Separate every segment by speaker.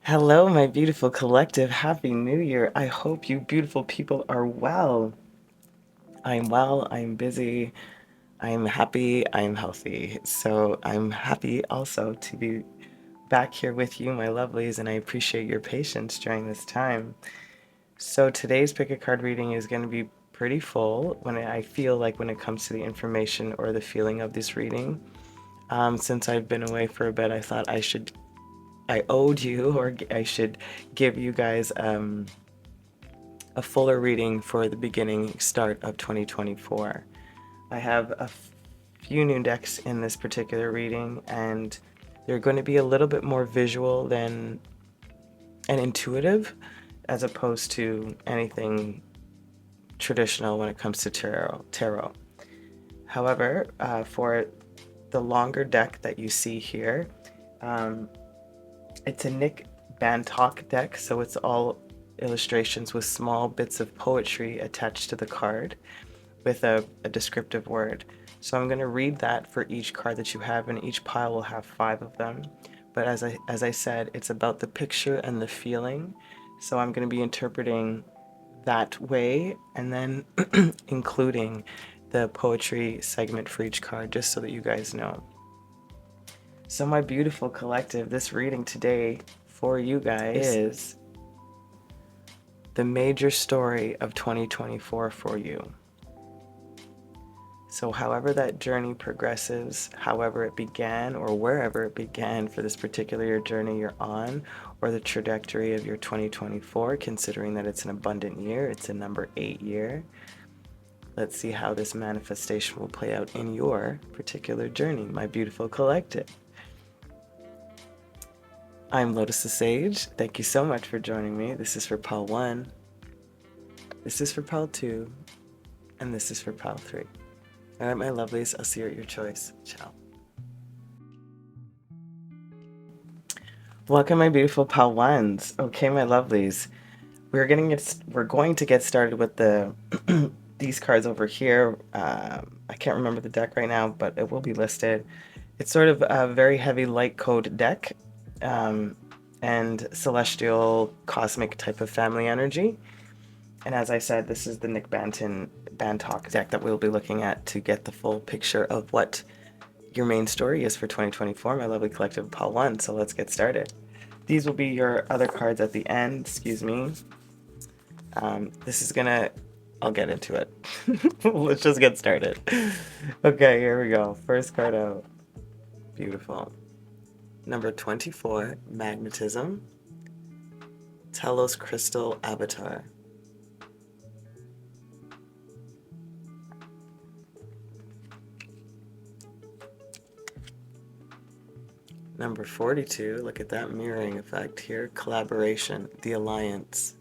Speaker 1: Hello, my beautiful collective. Happy New Year. I hope you beautiful people are well. I'm well, I'm busy, I'm happy, I'm healthy. So I'm happy also to be back here with you, my lovelies, and I appreciate your patience during this time. So today's pick a card reading is going to be pretty full I feel like when it comes to the information or the feeling of this reading. Since I've been away for a bit, I thought I owed you, or I should give you guys a fuller reading for the beginning start of 2024. I have a few new decks in this particular reading, and they're going to be a little bit more visual than and intuitive, as opposed to anything traditional when it comes to tarot. However, for the longer deck that you see here, it's a 𝚘𝚘𝚘𝚘 deck, so it's all illustrations with small bits of poetry attached to the card with a descriptive word. So I'm going to read that for each card that you have, and each pile will have 5 of them. But as I said, it's about the picture and the feeling. So I'm going to be interpreting that way, and then including the poetry segment for each card, just so that you guys know. So my beautiful collective, this reading today for you guys is the major story of 2024 for you. So however that journey progresses, however it began or wherever it began for this particular journey you're on, or the trajectory of your 2024, considering that it's an abundant year, it's a number 8 year. Let's see how this manifestation will play out in your particular journey, my beautiful collective. I'm Lotus the Sage. Thank you so much for joining me. This is for pile 1, this is for pile 2, and this is for pile 3. All right, my lovelies, I'll see you at your choice. Ciao. Welcome, my beautiful pile 1s. Okay, my lovelies, we're going to get started with the these cards over here. I can't remember the deck right now, but it will be listed. It's sort of a very heavy light code deck, and celestial cosmic type of family energy. And as I said, this is the 𝚘𝚘𝚘𝚘𝚘 deck that we'll be looking at to get the full picture of what your main story is for 2024, my lovely collective pile 1. So let's get started. These will be your other cards at the end, excuse me. This is gonna, I'll get into it. Let's just get started. Okay, here we go. First card out. Beautiful. Number 24, Magnetism. Telos Crystal Avatar. Number 42, look at that mirroring effect here. Collaboration, the Alliance.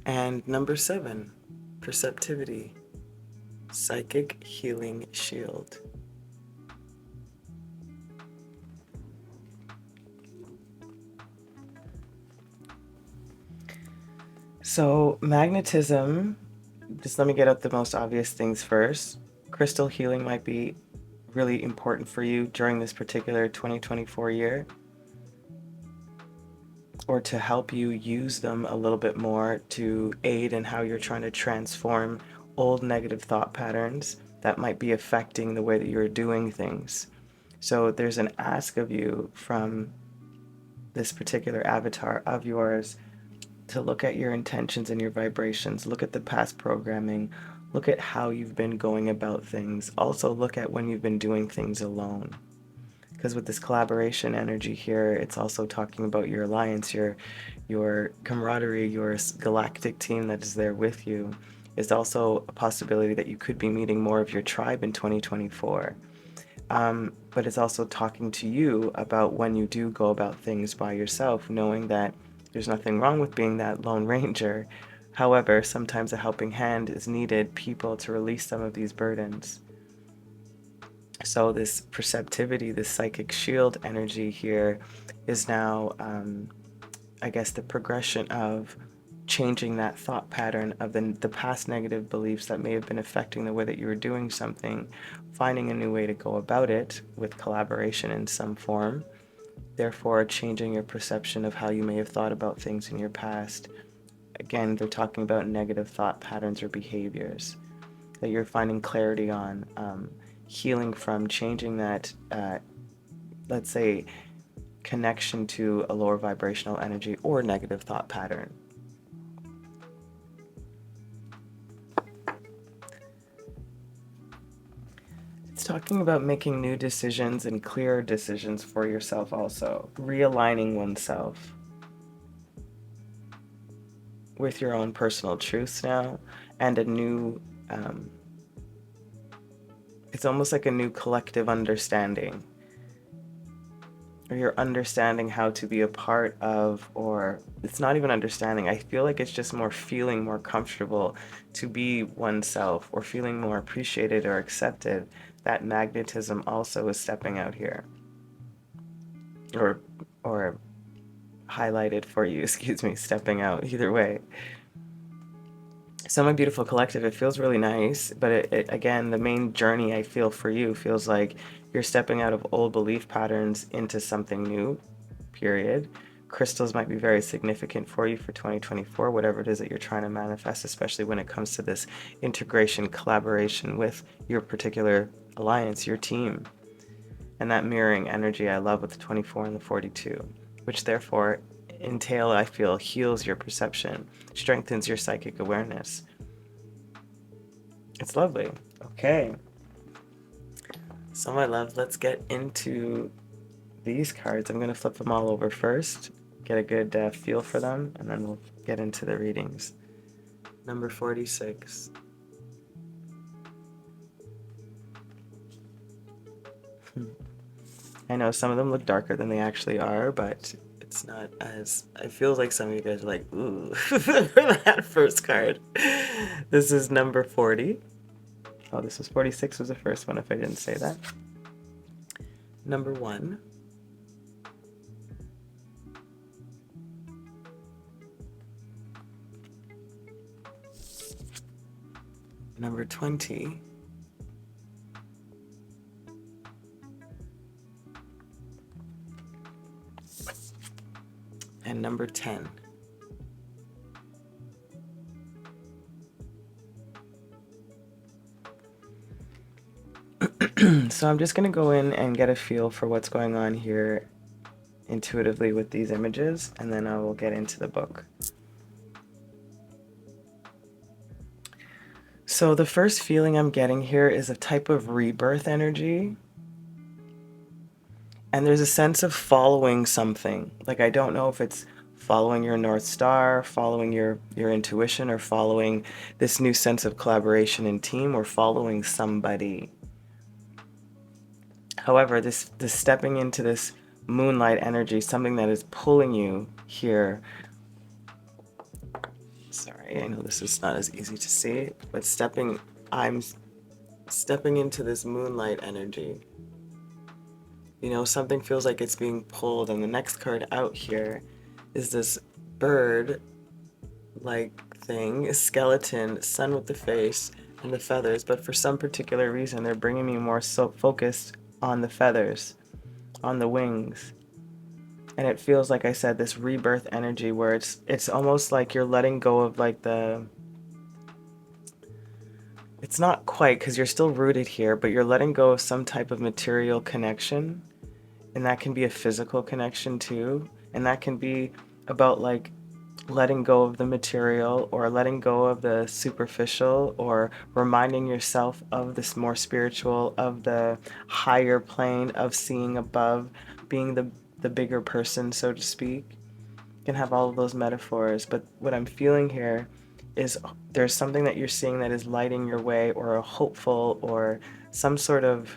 Speaker 1: And number 7, Perceptivity, Psychic Healing Shield. So magnetism, just let me get out the most obvious things first. Crystal healing might be really important for you during this particular 2024 year, or to help you use them a little bit more to aid in how you're trying to transform old negative thought patterns that might be affecting the way that you're doing things. So there's an ask of you from this particular avatar of yours to look at your intentions and your vibrations, look at the past programming, look at how you've been going about things. Also look at when you've been doing things alone. Because with this collaboration energy here, it's also talking about your alliance, your camaraderie, your galactic team that is there with you. Is also a possibility that you could be meeting more of your tribe in 2024. But it's also talking to you about when you do go about things by yourself, knowing that there's nothing wrong with being that lone ranger. However, sometimes a helping hand is needed, people to release some of these burdens. So this perceptivity, this psychic shield energy here is now, I guess, the progression of changing that thought pattern of the past negative beliefs that may have been affecting the way that you were doing something, finding a new way to go about it with collaboration in some form, therefore changing your perception of how you may have thought about things in your past. Again, they're talking about negative thought patterns or behaviors that you're finding clarity on, healing from, changing that, let's say, connection to a lower vibrational energy or negative thought pattern. It's talking about making new decisions and clearer decisions for yourself also, realigning oneself with your own personal truths now, and a new, it's almost like a new collective understanding, or you're understanding how to be a part of, or it's not even understanding, I feel like it's just more feeling more comfortable to be oneself, or feeling more appreciated or accepted. That magnetism also is stepping out here, or highlighted for you, excuse me, stepping out, either way. So my beautiful collective, it feels really nice, but again, the main journey I feel for you feels like you're stepping out of old belief patterns into something new, period. Crystals might be very significant for you for 2024, whatever it is that you're trying to manifest, especially when it comes to this integration, collaboration with your particular alliance, your team. And that mirroring energy I love with the 24 and the 42, which therefore entail, I feel, heals your perception, strengthens your psychic awareness. It's lovely. Okay. So my love, let's get into these cards. I'm going to flip them all over first, get a good feel for them, and then we'll get into the readings. Number 46. I know some of them look darker than they actually are, but it's not as, I feel like some of you guys are like, ooh, for that first card. This is number 40. Oh, this was 46 was the first one, if I didn't say that. Number 1. Number 20. And number 10. So I'm just going to go in and get a feel for what's going on here intuitively with these images, and then I will get into the book. So the first feeling I'm getting here is a type of rebirth energy. And there's a sense of following something. Like, I don't know if it's following your North Star, following your intuition, or following this new sense of collaboration and team, or following somebody. However, this stepping into this moonlight energy, something that is pulling you here. Sorry, I know this is not as easy to see, but I'm stepping into this moonlight energy. You know, something feels like it's being pulled, and the next card out here is this bird-like thing, a skeleton, sun with the face and the feathers, but for some particular reason, they're bringing me more so focused on the feathers, on the wings. And it feels, like I said, this rebirth energy where it's almost like you're letting go of like it's not quite, because you're still rooted here, but you're letting go of some type of material connection. And that can be a physical connection too. And that can be about like letting go of the material, or letting go of the superficial, or reminding yourself of this more spiritual, of the higher plane, of seeing above, being the bigger person, so to speak. You can have all of those metaphors, but what I'm feeling here is there's something that you're seeing that is lighting your way, or a hopeful, or some sort of,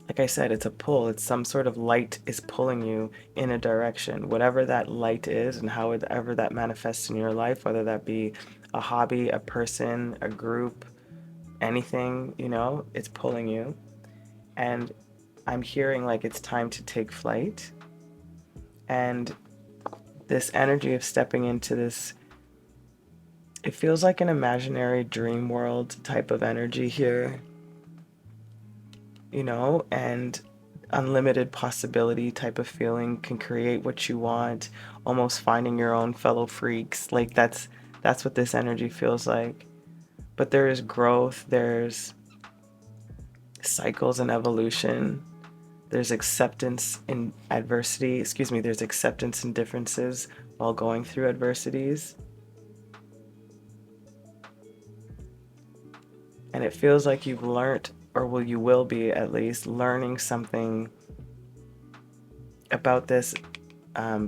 Speaker 1: like I said, it's a pull. It's some sort of light is pulling you in a direction. Whatever that light is, and however that manifests in your life, whether that be a hobby, a person, a group, anything, you know, it's pulling you. And I'm hearing like it's time to take flight. And this energy of stepping into this, it feels like an imaginary dream world type of energy here, you know, and unlimited possibility type of feeling, can create what you want, almost finding your own fellow freaks. Like that's what this energy feels like. But there is growth, there's cycles and evolution, there's acceptance in adversity, there's acceptance in differences while going through adversities. And it feels like you've learned, or you will be at least, learning something about this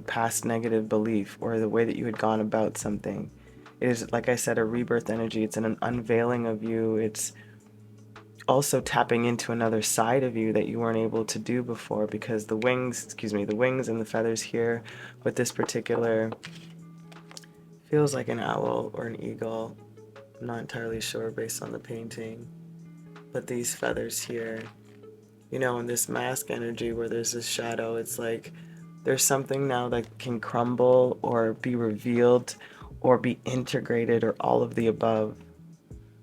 Speaker 1: past negative belief or the way that you had gone about something. It is, like I said, a rebirth energy. It's an unveiling of you. It's also tapping into another side of you that you weren't able to do before, because the wings and the feathers here with this particular, feels like an owl or an eagle. I'm not entirely sure based on the painting. But these feathers here, you know, in this mask energy where there's this shadow, it's like there's something now that can crumble or be revealed or be integrated, or all of the above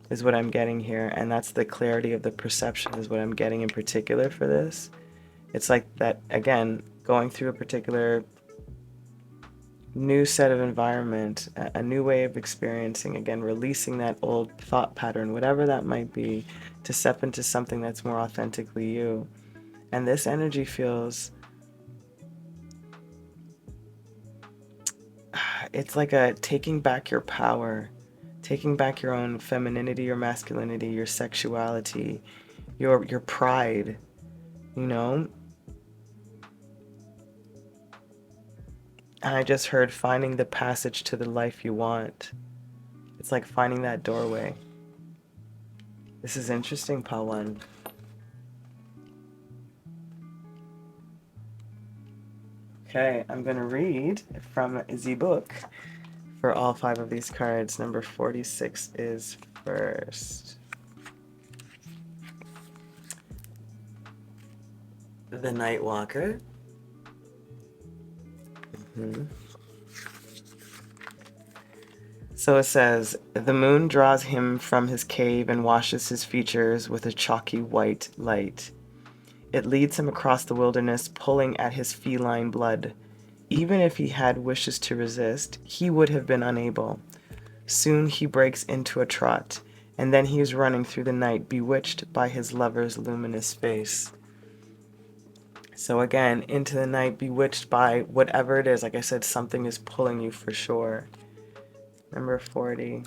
Speaker 1: is what I'm getting here. And that's the clarity of the perception is what I'm getting in particular for this. It's like that, again, going through a particular new set of environment, a new way of experiencing, again, releasing that old thought pattern, whatever that might be, to step into something that's more authentically you. And this energy feels, it's like a taking back your power, taking back your own femininity or masculinity, your sexuality, your pride, you know? And I just heard finding the passage to the life you want. It's like finding that doorway. This is interesting, 𝚘𝚘. Okay, I'm going to read from the book for all 5 of these cards. Number 46 is first. The Night Walker. So it says, the moon draws him from his cave and washes his features with a chalky white light. It leads him across the wilderness, pulling at his feline blood. Even if he had wishes to resist, he would have been unable. Soon he breaks into a trot, and then he is running through the night, bewitched by his lover's luminous face. So again, into the night, bewitched by whatever it is. Like I said, something is pulling you for sure. Number 40.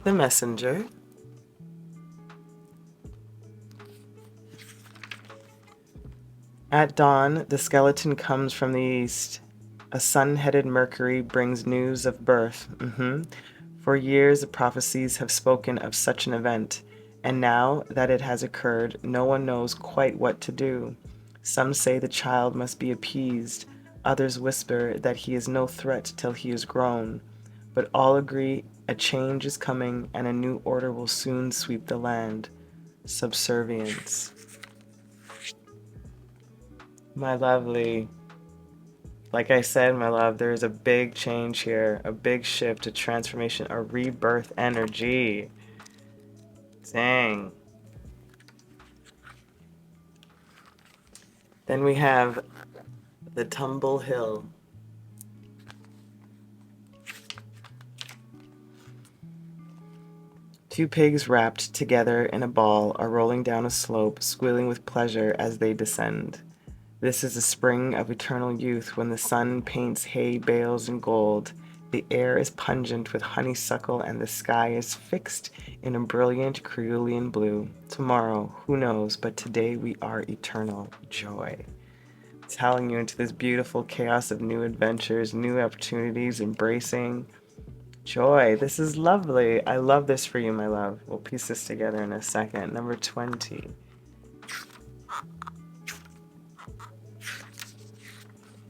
Speaker 1: The Messenger. At dawn, the skeleton comes from the east. A sun-headed Mercury brings news of birth. For years, the prophecies have spoken of such an event. And now that it has occurred, no one knows quite what to do. Some say the child must be appeased. Others whisper that he is no threat till he is grown. But all agree a change is coming and a new order will soon sweep the land. Subservience. My lovely, like I said, my love, there is a big change here, a big shift, a transformation, a rebirth energy. Dang. Then we have the Tumble Hill. Two pigs wrapped together in a ball are rolling down a slope, squealing with pleasure as they descend. This is the spring of eternal youth when the sun paints hay bales in gold. The air is pungent with honeysuckle and the sky is fixed in a brilliant cerulean blue. Tomorrow, who knows, but today we are eternal joy. Telling you into this beautiful chaos of new adventures, new opportunities, embracing joy. This is lovely. I love this for you, my love. We'll piece this together in a second. Number 20.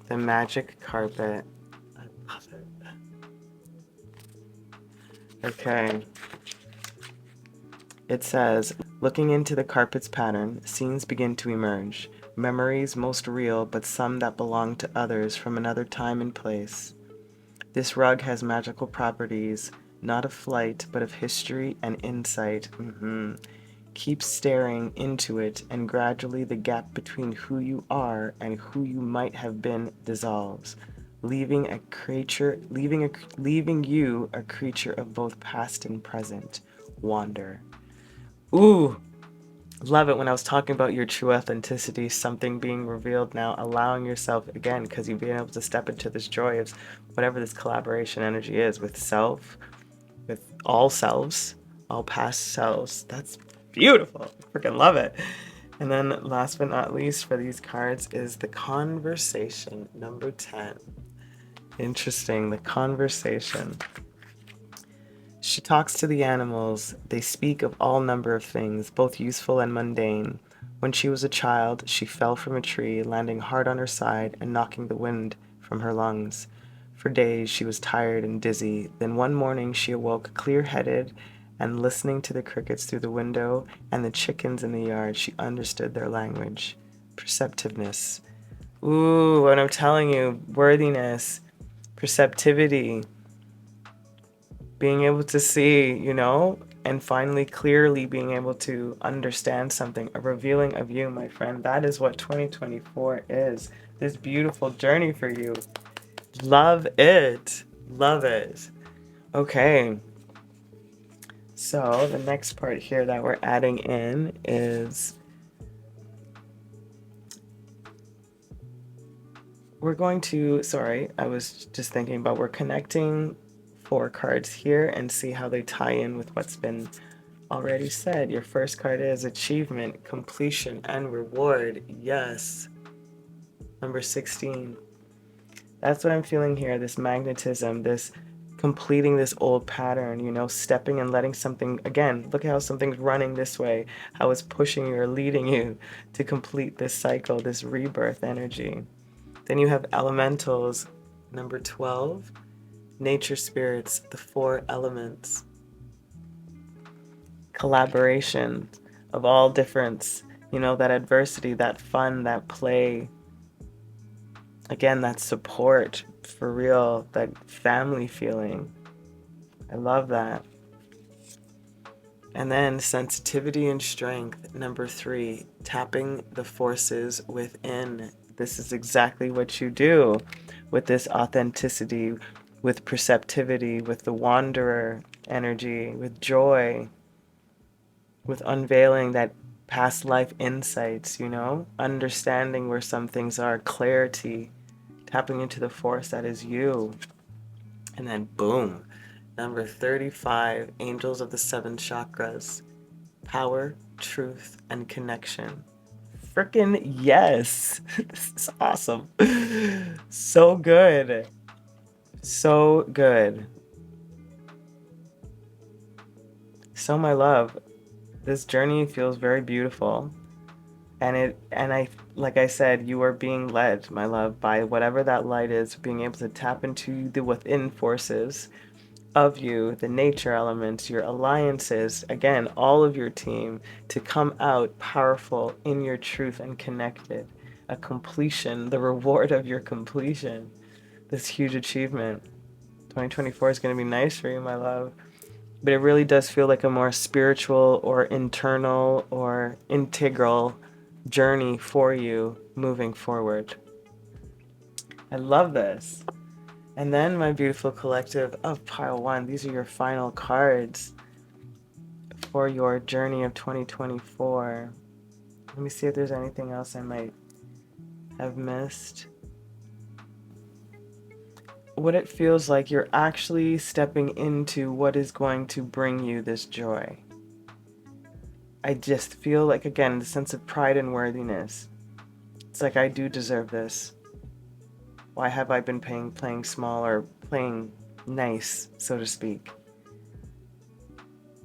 Speaker 1: The Magic Carpet. I love it. Okay. It says, looking into the carpet's pattern, scenes begin to emerge. memories most real, but some that belong to others from another time and place. This rug has magical properties, not of flight, but of history and insight. Keep staring into it, and gradually the gap between who you are and who you might have been dissolves, leaving you a creature of both past and present. Wander. Ooh, love it when I was talking about your true authenticity, something being revealed now, allowing yourself, again, because you've been able to step into this joy of whatever this collaboration energy is with self, with all selves, all past selves. That's beautiful. I freaking love it. And then last but not least for these cards is the conversation, number 10. Interesting, the conversation. She talks to the animals. They speak of all number of things, both useful and mundane. When she was a child, she fell from a tree, landing hard on her side and knocking the wind from her lungs. For days she was tired and dizzy. Then one morning she awoke clear-headed, and listening to the crickets through the window and the chickens in the yard, she understood their language. Perceptiveness. Ooh, what I'm telling you, worthiness, perceptivity, being able to see, and finally clearly being able to understand something, a revealing of you, my friend. That is what 2024 is. This beautiful journey for you. Love it. Love it. Okay. So the next part here that we're adding in is we're going to, I was just thinking about we're connecting 4 cards here and see how they tie in with what's been already said. Your first card is achievement, completion, and reward. Yes. Number 16. That's what I'm feeling here, this magnetism, this completing this old pattern, stepping and letting something, again, look at how something's running this way, how it's pushing you or leading you to complete this cycle, this rebirth energy. Then you have elementals, number 12, nature spirits, the 4 elements. Collaboration of all difference, that adversity, that fun, that play. Again, that support, for real, that family feeling. I love that. And then sensitivity and strength, number 3, tapping the forces within. This is exactly what you do with this authenticity, with perceptivity, with the wanderer energy, with joy, with unveiling that past life insights, understanding where some things are, clarity, tapping into the force that is you. And then boom, number 35, angels of the 7 chakras, power, truth, and connection. Frickin' yes. This is awesome. So good. So good. So my love, this journey feels very beautiful. And I, like I said, you are being led, my love, by whatever that light is, being able to tap into the within forces of you, the nature elements, your alliances, again, all of your team, to come out powerful in your truth and connected. A completion, the reward of your completion, this huge achievement. 2024 is going to be nice for you, my love. But it really does feel like a more spiritual or internal or integral journey for you moving forward. I love this. And then, my beautiful collective of pile 1, these are your final cards for your journey of 2024. Let me see if there's anything else I might have missed. What it feels like you're actually stepping into what is going to bring you this joy. I just feel like, again, the sense of pride and worthiness. It's like, I do deserve this. Why have I been playing small or playing nice, so to speak?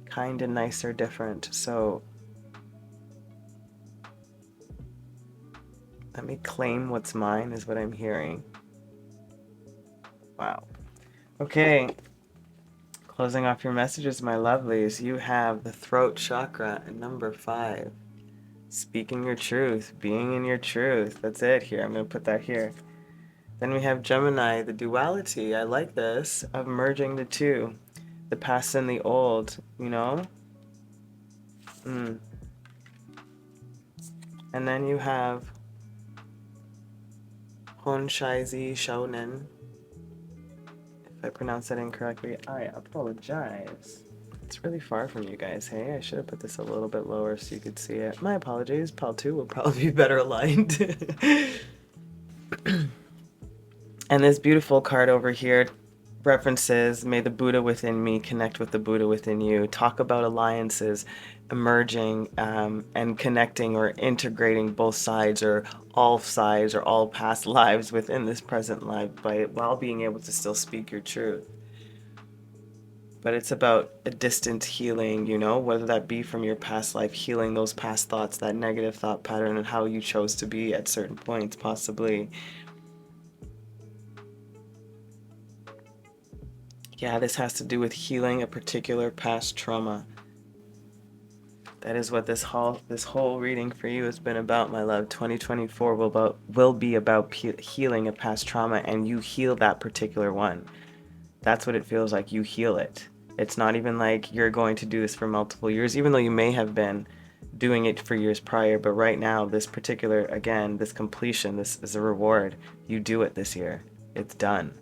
Speaker 1: Kind and nice are different, so let me claim what's mine is what I'm hearing. Wow. Okay. Closing off your messages, my lovelies, you have the throat chakra at number 5. Speaking your truth, being in your truth. That's it here. I'm going to put that here. Then we have Gemini, the duality. I like this, of merging the two, the past and the old, you know? And then you have 𝚕𝚎𝚕𝚘, if I pronounce that incorrectly, I apologize. It's really far from you guys, hey? I should have put this a little bit lower so you could see it. My apologies. 𝚘𝚘 will probably be better aligned. And this beautiful card over here references, may the Buddha within me connect with the Buddha within you. Talk about alliances emerging and connecting or integrating both sides or all past lives within this present life while being able to still speak your truth. But it's about a distant healing, you know, whether that be from your past life, healing those past thoughts, that negative thought pattern, and how you chose to be at certain points, possibly. Yeah, this has to do with healing a particular past trauma. That is what this whole reading for you has been about, my love. 2024 will be about healing a past trauma, and you heal that particular one. That's what it feels like. You heal it. It's not even like you're going to do this for multiple years, even though you may have been doing it for years prior. But right now, this particular, again, this completion, this is a reward. You do it this year. It's done.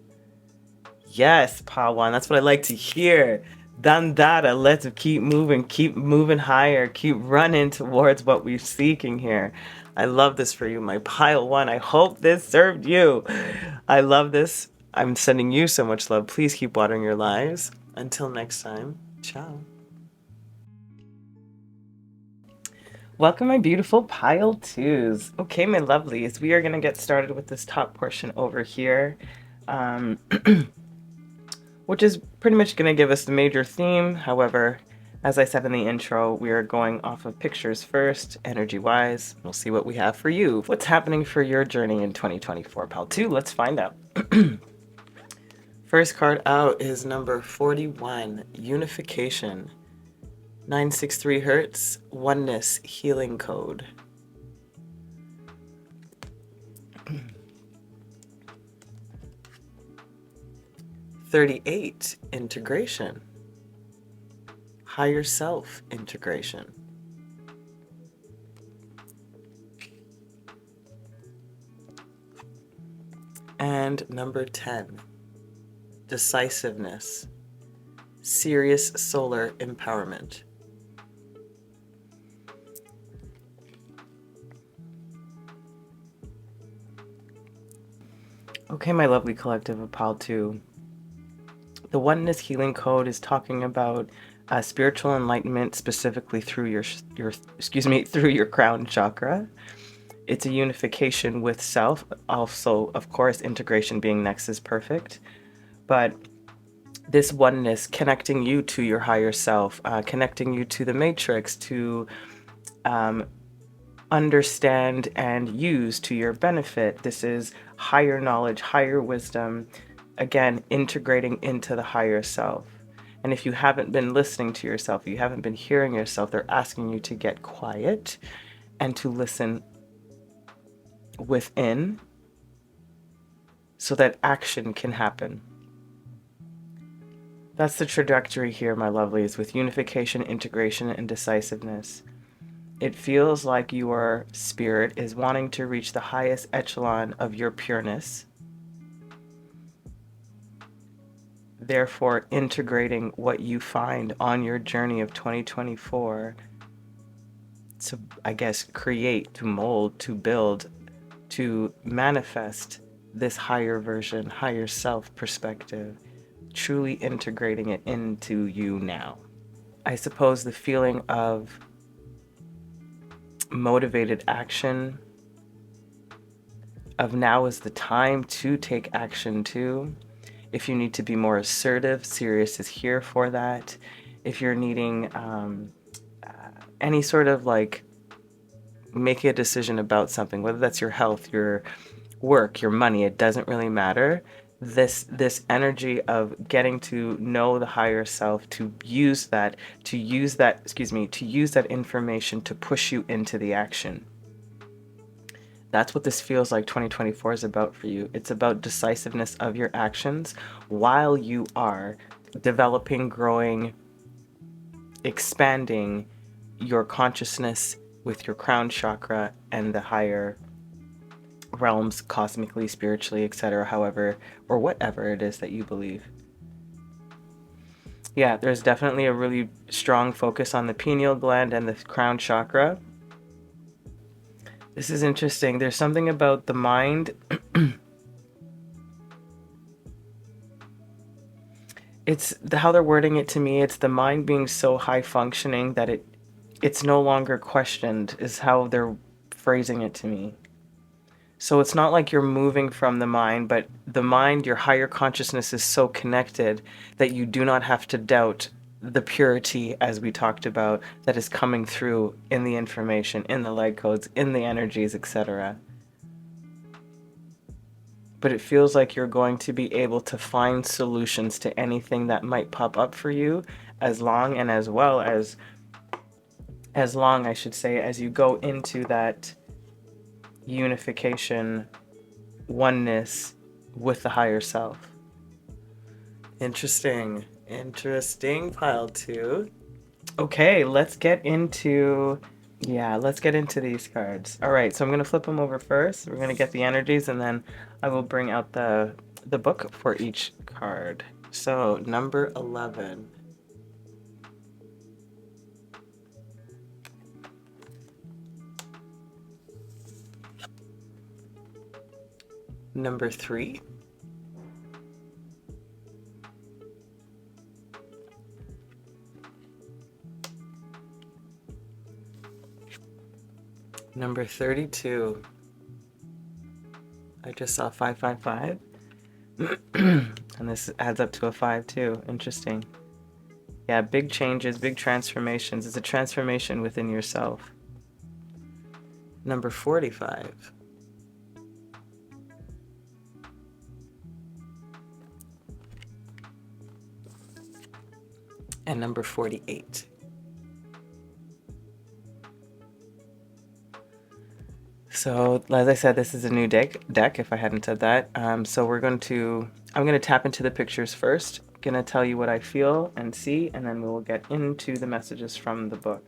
Speaker 1: Yes, Pawan, that's what I like to hear. Dandada, let's keep moving higher, keep running towards what we're seeking here. I love this for you, my pile one. I hope this served you. I love this. I'm sending you so much love. Please keep watering your lives. Until next time, ciao. Welcome, my beautiful pile twos. Okay, my lovelies, we are going to get started with this top portion over here. Which is pretty much going to give us the major theme. However, as I said in the intro, we are going off of pictures first, energy-wise. We'll see what we have for you. What's happening for your journey in 2024, pal 2? Let's find out. First card out is number 41, Unification. 963 Hertz, Oneness Healing Code. 38, Integration. Higher Self Integration. And number 10, Decisiveness. Serious Solar Empowerment. Okay, my lovely collective of pile 2. The Oneness Healing Code is talking about spiritual enlightenment, specifically through your crown chakra. It's a unification with self. Also, of course, integration being next is perfect. But this oneness connecting you to your higher self, connecting you to the matrix, to understand and use to your benefit. This is higher knowledge, higher wisdom, again, integrating into the higher self. And if you haven't been listening to yourself, you haven't been hearing yourself, they're asking you to get quiet and to listen within so that action can happen. That's the trajectory here, my lovelies, with unification, integration, and decisiveness. It feels like your spirit is wanting to reach the highest echelon of your pureness, therefore integrating what you find on your journey of 2024 to, I guess, create, to mold, to build, to manifest this higher version, higher self perspective, truly integrating it into you now. I suppose the feeling of motivated action, of now is the time to take action too. If you need to be more assertive, Sirius is here for that. If you're needing any sort of like making a decision about something, whether that's your health, your work, your money, it doesn't really matter. this energy of getting to know the higher self, to use that information to push you into the action. That's what this feels like 2024 is about for you. It's about decisiveness of your actions while you are developing, growing, expanding your consciousness with your crown chakra and the higher realms, cosmically, spiritually, etc., however or whatever it is that you believe. Yeah, there's definitely a really strong focus on the pineal gland and the crown chakra. This is interesting. There's something about the mind. It's how they're wording it to me. It's the mind being so high functioning that it's no longer questioned, is how they're phrasing it to me. So it's not like you're moving from the mind, but the mind, your higher consciousness, is so connected that you do not have to doubt the purity, as we talked about, that is coming through in the information, in the light codes, in the energies, etc. But it feels like you're going to be able to find solutions to anything that might pop up for you, as long as you go into that unification, oneness with the higher self. Interesting pile 2. Okay, let's get into these cards. All right, so I'm going to flip them over first. We're going to get the energies, and then I will bring out the book for each card. So number 11. Number 3. Number 32. I just saw 555. And this adds up to a 5 too. Interesting. Yeah, big changes, big transformations. It's a transformation within yourself. Number 45. And number 48. So, as I said, this is a new deck if I hadn't said that. So I'm going to tap into the pictures first. Going to tell you what I feel and see, and then we will get into the messages from the book.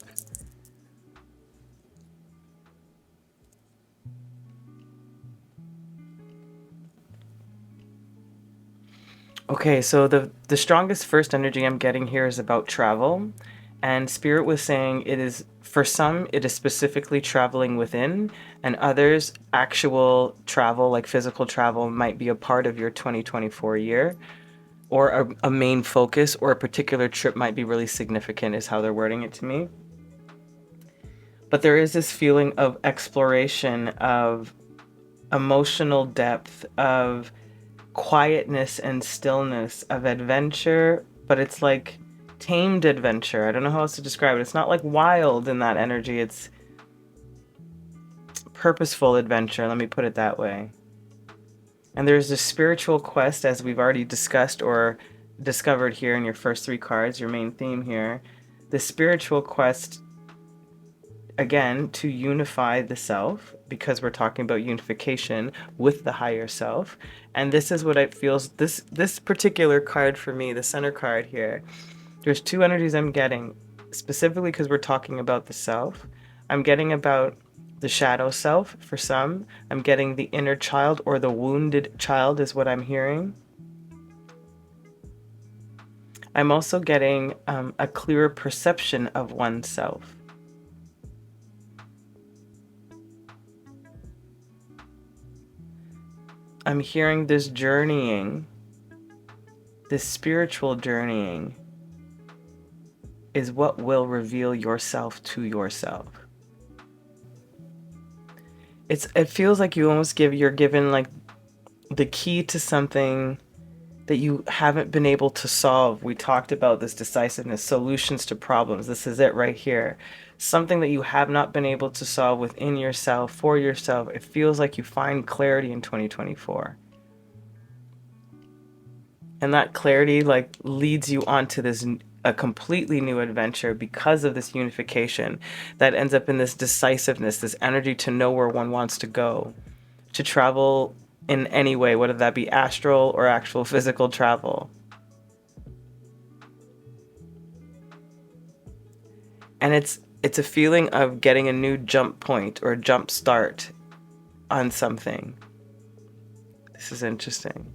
Speaker 1: Okay, so the strongest first energy I'm getting here is about travel. And Spirit was saying for some, it is specifically traveling within, and others, actual travel, like physical travel, might be a part of your 2024 year, or a main focus, or a particular trip might be really significant, is how they're wording it to me. But there is this feeling of exploration, of emotional depth, of quietness and stillness, of adventure, but it's like tamed adventure. I don't know how else to describe it. It's not like wild in that energy. It's purposeful adventure. Let me put it that way. And there's a spiritual quest, as we've already discussed or discovered here in your first 3 cards, your main theme here. The spiritual quest, again, to unify the self, because we're talking about unification with the higher self. And this is what it feels, this particular card for me, the center card here, there's 2 energies I'm getting, specifically because we're talking about the self. I'm getting about the shadow self for some. I'm getting the inner child, or the wounded child is what I'm hearing. I'm also getting a clearer perception of oneself. I'm hearing this journeying, this spiritual journeying, is what will reveal yourself to yourself. It feels like you're given like the key to something that you haven't been able to solve. We talked about this decisiveness, solutions to problems. This is it right here. Something that you have not been able to solve within yourself, for yourself. It feels like you find clarity in 2024. And that clarity like leads you onto this a completely new adventure because of this unification that ends up in this decisiveness, this energy to know where one wants to go, to travel in any way, whether that be astral or actual physical travel. And it's a feeling of getting a new jump point or jump start on something. This is interesting.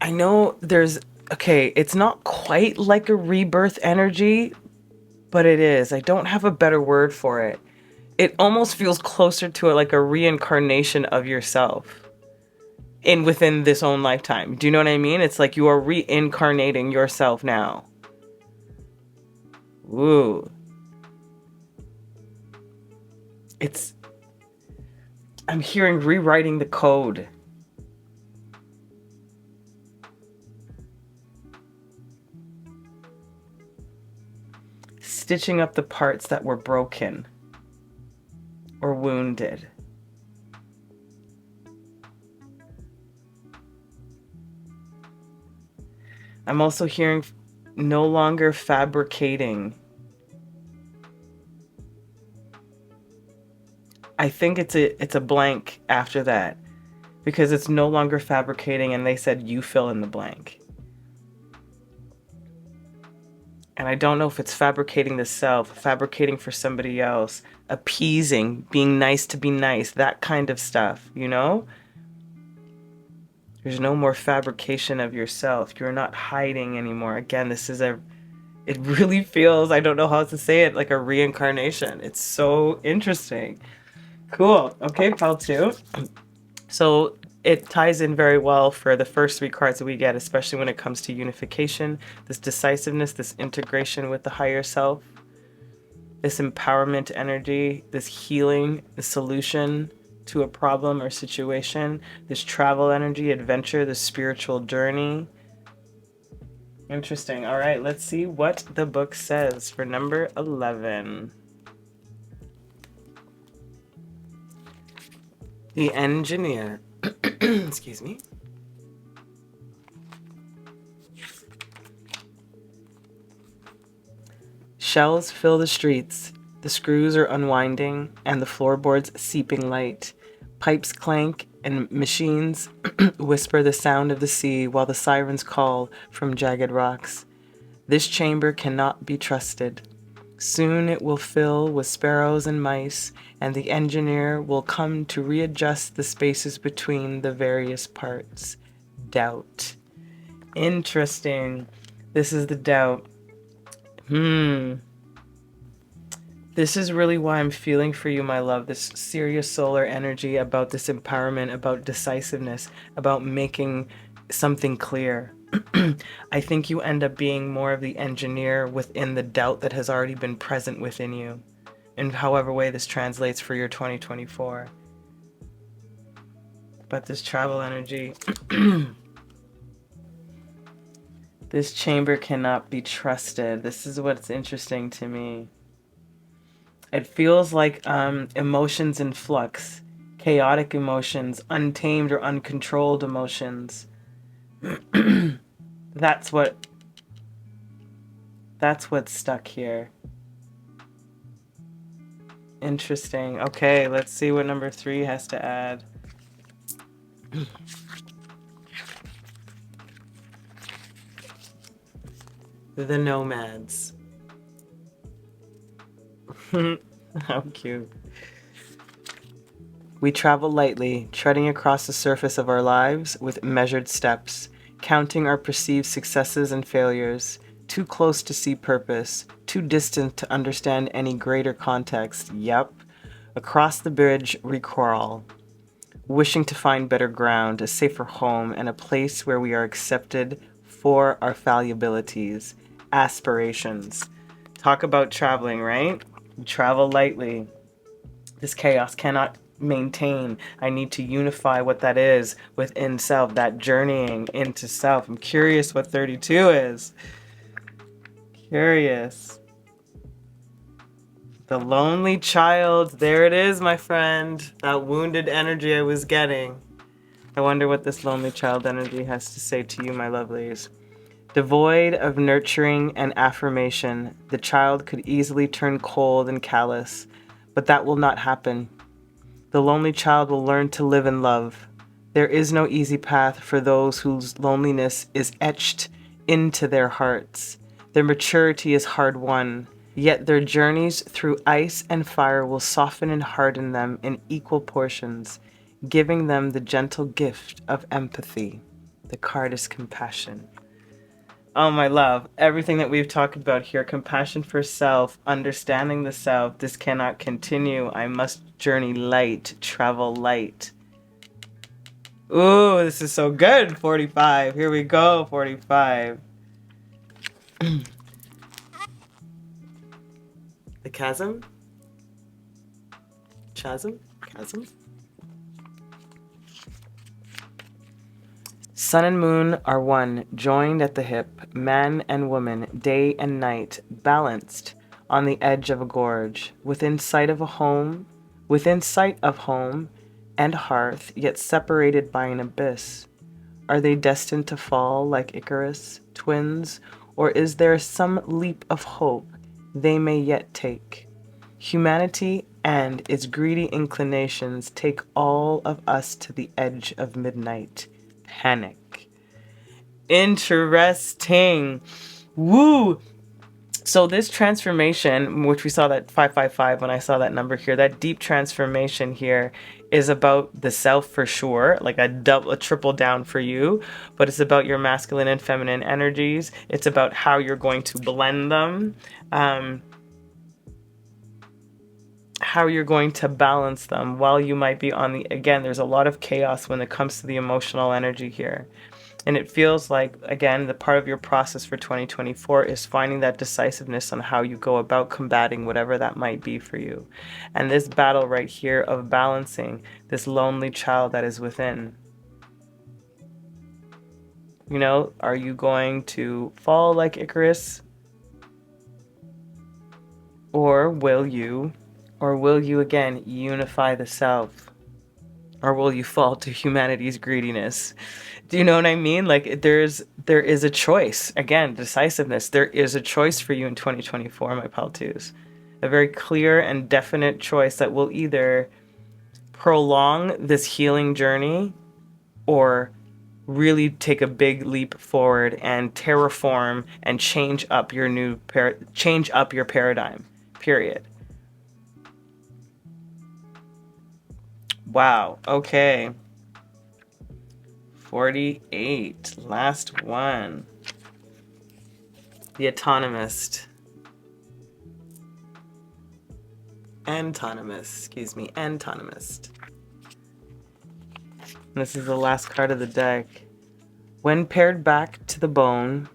Speaker 1: I know there's, okay, it's not quite like a rebirth energy, but it is. I don't have a better word for it. It almost feels closer to it like a reincarnation of yourself within this own lifetime. Do you know what I mean? It's like you are reincarnating yourself now. Ooh. I'm hearing rewriting the code. Stitching up the parts that were broken or wounded. I'm also hearing no longer fabricating. I think it's a blank after that, because it's no longer fabricating, and they said you fill in the blank. And I don't know if it's fabricating the self, fabricating for somebody else, appeasing, being nice to be nice, that kind of stuff, you know? There's no more fabrication of yourself. You're not hiding anymore. Again, it really feels, I don't know how to say it, like a reincarnation. It's so interesting. Cool. Okay, pile 2. So it ties in very well for the first 3 cards that we get, especially when it comes to unification, this decisiveness, this integration with the higher self, this empowerment energy, this healing, the solution to a problem or situation, this travel energy, adventure, the spiritual journey. Interesting. All right, let's see what the book says for number 11. The engineer. Excuse me. Shells fill the streets. The screws are unwinding, and the floorboards seeping light. Pipes clank, and machines whisper the sound of the sea while the sirens call from jagged rocks. This chamber cannot be trusted. Soon it will fill with sparrows and mice, and the engineer will come to readjust the spaces between the various parts. Doubt. Interesting. This is the doubt. This is really why I'm feeling for you, my love. This serious solar energy about this empowerment, about decisiveness, about making something clear. I think you end up being more of the engineer within the doubt that has already been present within you, in however way this translates for your 2024. But this travel energy, this chamber cannot be trusted. This is what's interesting to me. It feels like emotions in flux, chaotic emotions, untamed or uncontrolled emotions. That's what's stuck here. Interesting. Okay, let's see what number 3 has to add. The nomads. How cute. We travel lightly, treading across the surface of our lives with measured steps, counting our perceived successes and failures, too close to see purpose, too distant to understand any greater context. Yep. Across the bridge we crawl, wishing to find better ground, a safer home, and a place where we are accepted for our fallibilities, aspirations. Talk about traveling, right? Travel lightly. This chaos cannot maintain. I need to unify what that is within self, that journeying into self. I'm curious what 32 is. Curious. The lonely child. There it is, my friend. That wounded energy I was getting. I wonder what this lonely child energy has to say to you, my lovelies. Devoid of nurturing and affirmation, the child could easily turn cold and callous, but that will not happen. The lonely child will learn to live in love. There is no easy path for those whose loneliness is etched into their hearts. Their maturity is hard won, yet their journeys through ice and fire will soften and harden them in equal portions, giving them the gentle gift of empathy. The card is compassion. Oh, my love, everything that we've talked about here, compassion for self, understanding the self, this cannot continue. I must journey light, travel light. Ooh, this is so good, 45. Here we go, 45. The chasm? Chasm? Chasm? Sun and moon are one, joined at the hip, man and woman, day and night, balanced on the edge of a gorge, within sight of home and hearth, yet separated by an abyss. Are they destined to fall like Icarus, twins, or is there some leap of hope they may yet take? Humanity and its greedy inclinations take all of us to the edge of midnight. Panic. Interesting. Woo! So this transformation, which we saw that 555 when I saw that number here, that deep transformation here is about the self for sure, like a triple down for you, but it's about your masculine and feminine energies. It's about how you're going to blend them, how you're going to balance them while you might be on the, again, there's a lot of chaos when it comes to the emotional energy here. And it feels like, again, the part of your process for 2024 is finding that decisiveness on how you go about combating whatever that might be for you. And this battle right here of balancing this lonely child that is within. You know, are you going to fall like Icarus? Or will you again unify the self? Or will you fall to humanity's greediness? Do you know what I mean? Like there is a choice. Again, decisiveness. There is a choice for you in 2024, my pal-twos. A very clear and definite choice that will either prolong this healing journey or really take a big leap forward and terraform and change up your paradigm. Period. Wow. Okay. 48. Last one. The autonomist. Antonomist. And this is the last card of the deck. When pared back to the bone,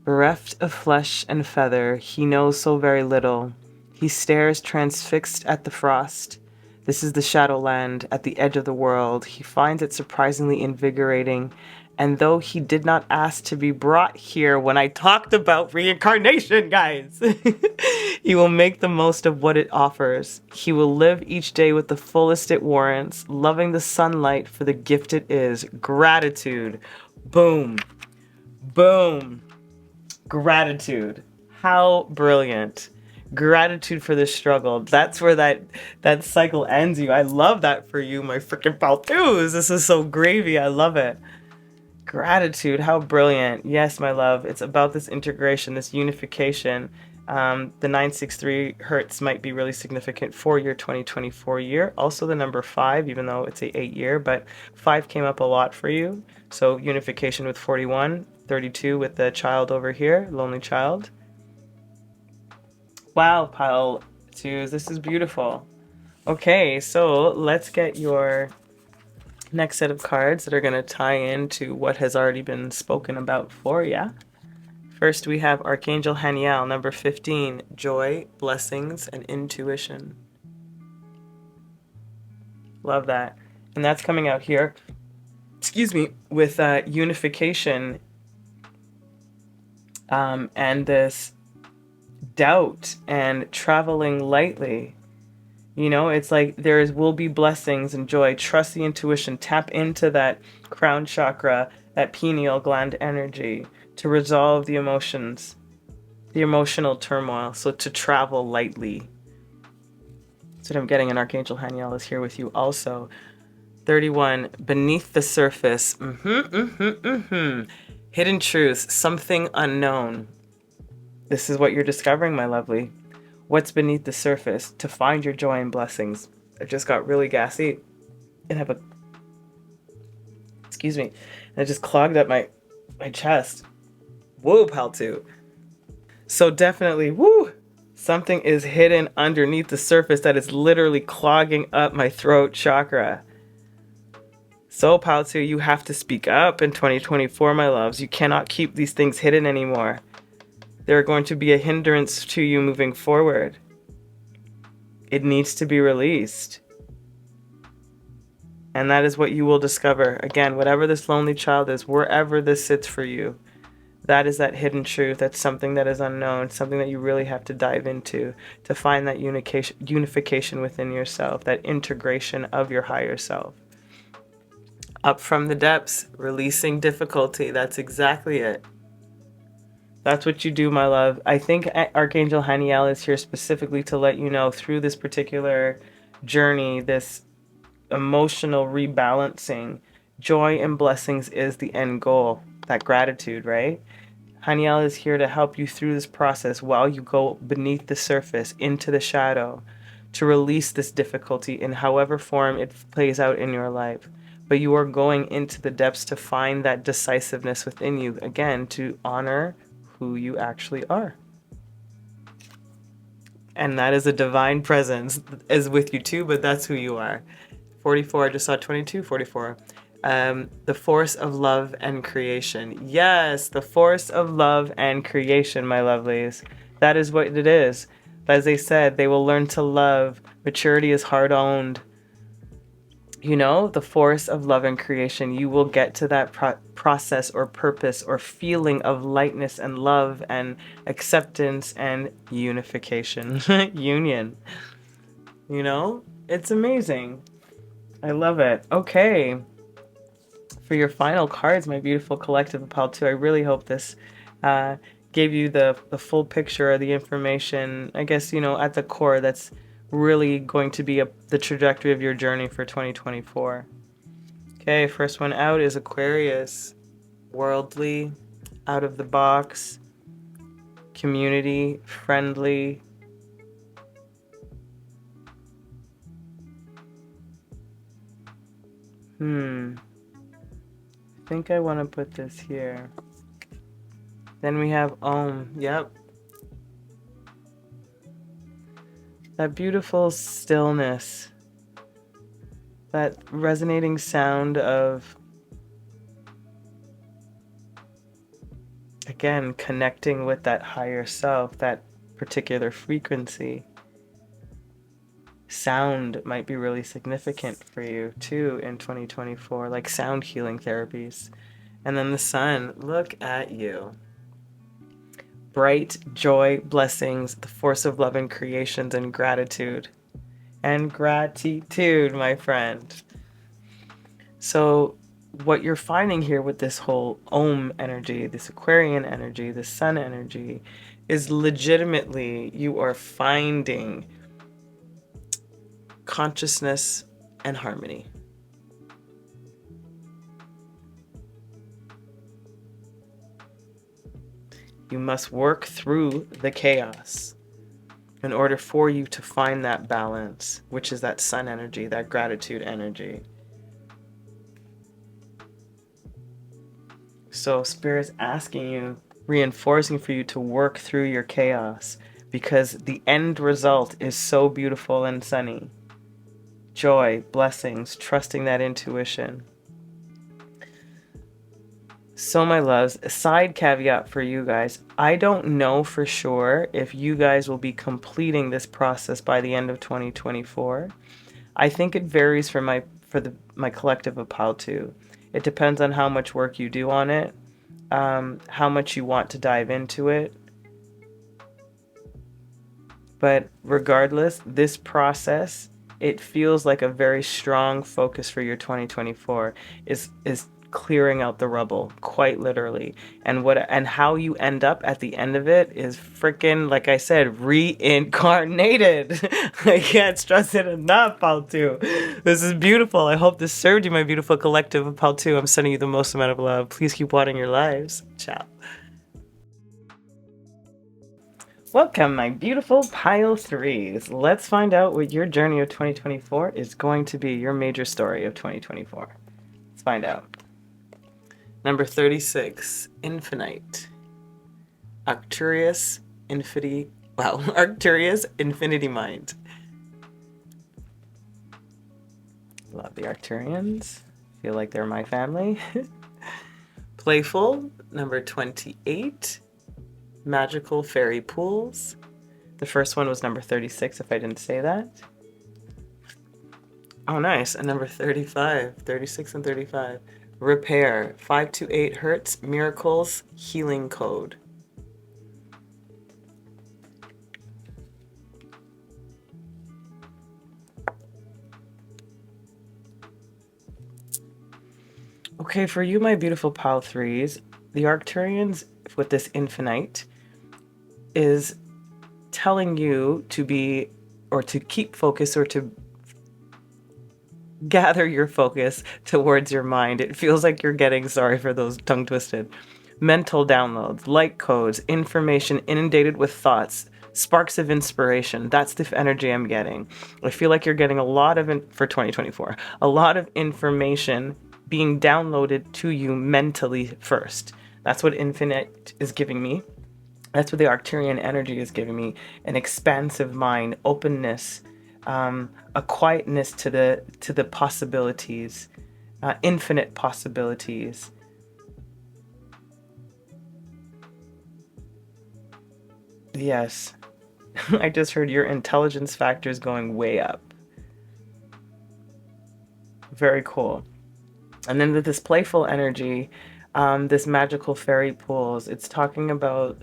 Speaker 1: bereft of flesh and feather, he knows so very little. He stares transfixed at the frost. This is the Shadowland at the edge of the world. He finds it surprisingly invigorating, and though he did not ask to be brought here when I talked about reincarnation, guys, he will make the most of what it offers. He will live each day with the fullest it warrants, loving the sunlight for the gift it is. Gratitude. Boom. Boom. Gratitude. How brilliant. Gratitude for the struggle. That's where that cycle ends you. I love that for you, my freaking pal-twos. This is so gravy. I love it. Gratitude. How brilliant. Yes, my love. It's about this integration, this unification. The 963 hertz might be really significant for your 2024 year. Also the number 5, even though it's a 8 year, but 5 came up a lot for you. So unification with 41, 32 with the child over here, lonely child. Wow, pal-twos, this is beautiful. Okay, so let's get your next set of cards that are going to tie into what has already been spoken about for ya. First, we have Archangel Haniel, number 15, joy, blessings, and intuition. Love that. And that's coming out here, with unification and this doubt and traveling lightly. You know, it's like will be blessings and joy. Trust the intuition. Tap into that crown chakra, that pineal gland energy to resolve the emotions, the emotional turmoil. So to travel lightly. That's what I'm getting. And Archangel Haniel is here with you also. 31, beneath the surface. Hidden truths, something unknown. This is what you're discovering, my lovely. What's beneath the surface to find your joy and blessings. I just got really gassy and have excuse me, and I just clogged up my chest. Whoa, 𝚘𝚘𝚘𝚘. So definitely, something is hidden underneath the surface that is literally clogging up my throat chakra. So 𝚘𝚘𝚘, you have to speak up in 2024, my loves. You cannot keep these things hidden anymore. They're going to be a hindrance to you moving forward. It needs to be released. And that is what you will discover. Again, whatever this lonely child is, wherever this sits for you, that is that hidden truth. That's something that is unknown, something that you really have to dive into to find that unification within yourself, that integration of your higher self. Up from the depths, releasing difficulty. That's exactly it. That's what you do, my love. I think Archangel Haniel is here specifically to let you know through this particular journey, this emotional rebalancing, joy and blessings is the end goal. That gratitude, right? Haniel is here to help you through this process while you go beneath the surface, into the shadow, to release this difficulty in however form it plays out in your life. But you are going into the depths to find that decisiveness within you, again, to honor who you actually are. And that is a divine presence is with you too, but that's who you are. 44, I just saw 22, 44. The force of love and creation. Yes, the force of love and creation, my lovelies. That is what it is. As they said, they will learn to love. Maturity is hard-owned. You know, the force of love and creation. You will get to that process or purpose or feeling of lightness and love and acceptance and unification. Union. You know, it's amazing. I love it. Okay. For your final cards, my beautiful collective of 𝚘𝚘𝚘, I really hope this gave you the full picture of the information. I guess, you know, at the core, that's really going to be the trajectory of your journey for 2024. Okay, first one out is Aquarius. Worldly, out of the box, community, friendly. I think I want to put this here. Then we have Om. Yep. That beautiful stillness. That resonating sound of, again, connecting with that higher self, that particular frequency. Sound might be really significant for you too in 2024, like sound healing therapies. And then the sun, look at you. Bright joy, blessings, the force of love and creations, and gratitude. And gratitude, my friend. So what you're finding here with this whole Om energy, this Aquarian energy, this sun energy, is legitimately you are finding consciousness and harmony. You must work through the chaos in order for you to find that balance, which is that sun energy, that gratitude energy. So Spirit's asking you, reinforcing for you to work through your chaos, because the end result is so beautiful and sunny. Joy, blessings, trusting that intuition. So my loves, a side caveat for you guys. I don't know for sure if you guys will be completing this process by the end of 2024. I think it varies for my collective of 𝚘𝚘𝚘. It depends on how much work you do on it, how much you want to dive into it. But regardless, this process, it feels like a very strong focus for your 2024 is clearing out the rubble, quite literally. And how you end up at the end of it is freaking, like I said, reincarnated. I can't stress it enough, 𝚊𝚘𝚞. This is beautiful. I hope this served you, my beautiful collective of 𝚊𝚘𝚞. I'm sending you the most amount of love. Please keep watering your lives. Ciao. Welcome, my beautiful pile threes. Let's find out what your journey of 2024 is going to be, your major story of 2024. Let's find out. Number 36, Infinite. Arcturus Infinity. Wow, Arcturus Infinity Mind. Love the Arcturians. Feel like they're my family. Playful, number 28. Magical Fairy Pools. The first one was number 36, if I didn't say that. Oh, nice. And number 35, 36 and 35. Repair, 528 Hertz, Miracles, Healing Code. Okay, for you, my beautiful pile threes, the Arcturians with this Infinite is telling you to be, or to keep focus, or to gather your focus towards your mind. It feels like you're getting, sorry for those tongue twisted, mental downloads, light codes, information inundated with thoughts, sparks of inspiration. That's the energy I'm getting. I feel like you're getting a lot of, for 2024, a lot of information being downloaded to you mentally first. That's what Infinite is giving me. That's what the Arcturian energy is giving me. An expansive mind, openness, a quietness to the possibilities, infinite possibilities. Yes, I just heard your intelligence factor is going way up. Very cool. And then with this playful energy, this magical fairy pools, it's talking about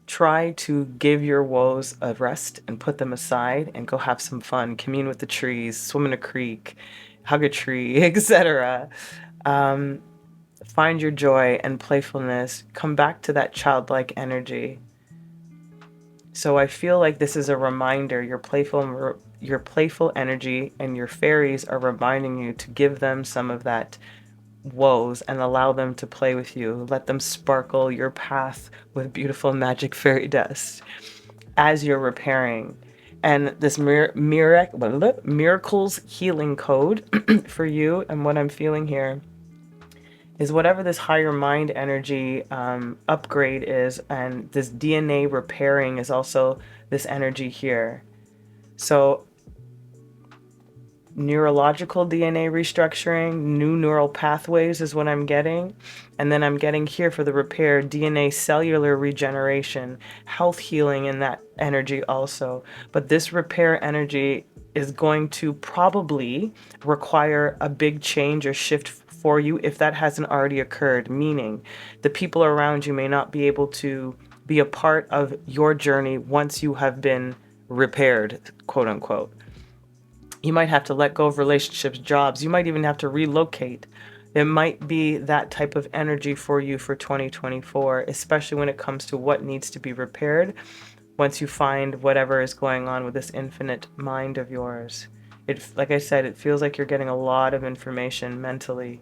Speaker 1: try to give your woes a rest and put them aside and go have some fun, commune with the trees, swim in a creek, hug a tree, etc. Find your joy and playfulness. Come back to that childlike energy. So I feel like this is a reminder, your playful energy and your fairies are reminding you to give them some of that woes and allow them to play with you. Let them sparkle your path with beautiful magic fairy dust as you're repairing. And this miracles healing code for you, and what I'm feeling here is whatever this higher mind energy upgrade is, and this DNA repairing is also this energy here. So neurological DNA restructuring, new neural pathways is what I'm getting. And then I'm getting here for the repair, DNA cellular regeneration, health healing in that energy also. But this repair energy is going to probably require a big change or shift for you if that hasn't already occurred, meaning the people around you may not be able to be a part of your journey once you have been repaired, quote unquote. You might have to let go of relationships, jobs. You might even have to relocate. It might be that type of energy for you for 2024, especially when it comes to what needs to be repaired once you find whatever is going on with this infinite mind of yours. Like I said, it feels like you're getting a lot of information mentally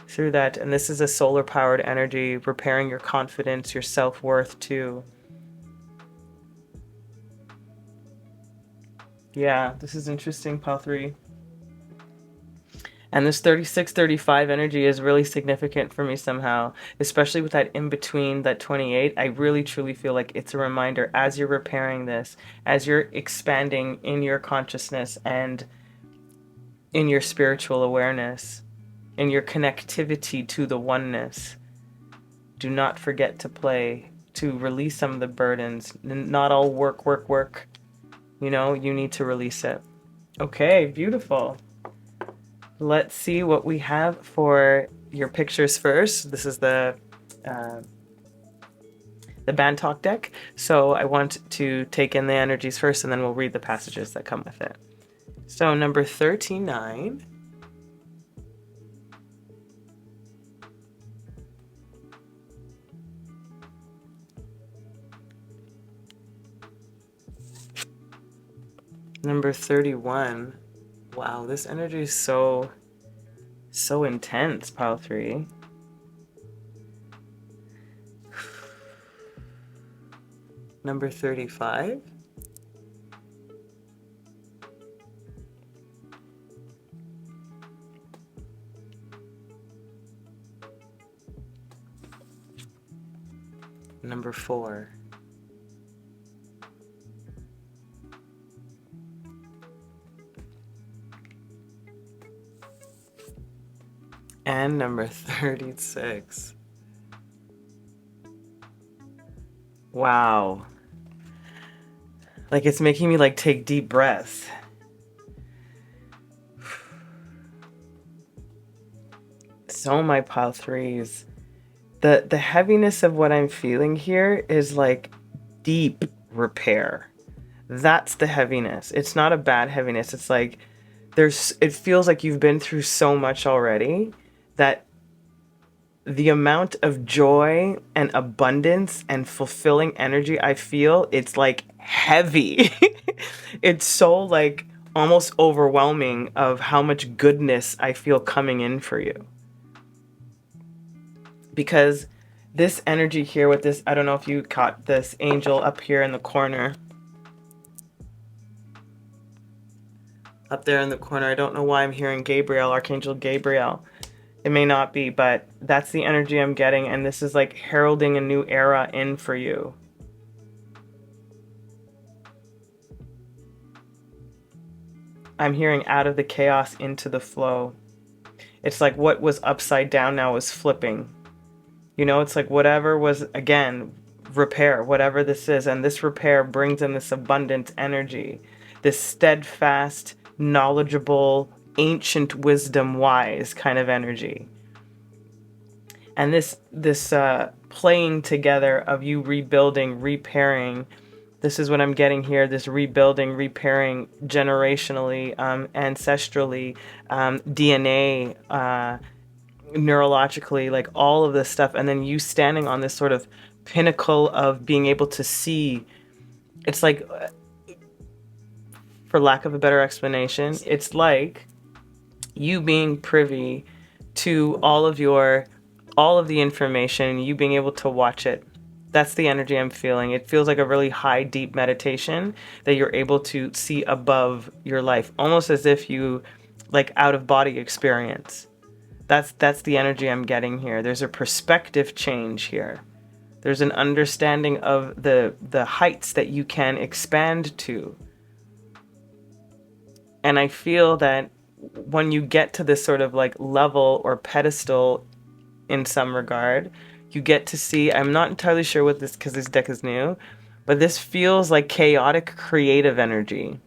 Speaker 1: through that. And this is a solar powered energy, repairing your confidence, your self-worth too. Yeah, this is interesting, pile 3. And this 36-35 energy is really significant for me somehow, especially with that in between, that 28. I really truly feel like it's a reminder as you're repairing this, as you're expanding in your consciousness and in your spiritual awareness, in your connectivity to the oneness. Do not forget to play, to release some of the burdens. Not all work, work, work. You know, you need to release it. Okay, beautiful. Let's see what we have for your pictures first. This is the the Bantalk deck. So I want to take in the energies first, and then we'll read the passages that come with it. So number 39. Number 31. Wow, this energy is so intense, pile 3. Number 35. Number 4. And number 36. Wow. Like, it's making me like take deep breaths. So my pile 3s. The heaviness of what I'm feeling here is like deep repair. That's the heaviness. It's not a bad heaviness. It's like it feels like you've been through so much already that the amount of joy and abundance and fulfilling energy I feel, it's like heavy. It's so like almost overwhelming of how much goodness I feel coming in for you. Because this energy here with this, I don't know if you caught this angel up here in the corner. Up there in the corner, I don't know why I'm hearing Gabriel, Archangel Gabriel. It may not be, but that's the energy I'm getting, and this is like heralding a new era in for you. I'm hearing out of the chaos into the flow. It's like what was upside down now is flipping. You know, it's like whatever was, again, repair, whatever this is, and this repair brings in this abundant energy, this steadfast, knowledgeable, ancient wisdom wise kind of energy. And this playing together of you rebuilding, repairing, this is what I'm getting here, this rebuilding, repairing generationally, ancestrally, DNA, neurologically, like all of this stuff, and then you standing on this sort of pinnacle of being able to see. It's like, for lack of a better explanation, it's like you being privy to all of the information, you being able to watch it. That's the energy I'm feeling. It feels like a really high, deep meditation that you're able to see above your life, almost as if you, like, out of body experience. That's the energy I'm getting here. There's a perspective change here. There's an understanding of the heights that you can expand to. And I feel that when you get to this sort of like level or pedestal in some regard, you get to see, I'm not entirely sure what this, because this deck is new, but this feels like chaotic creative energy.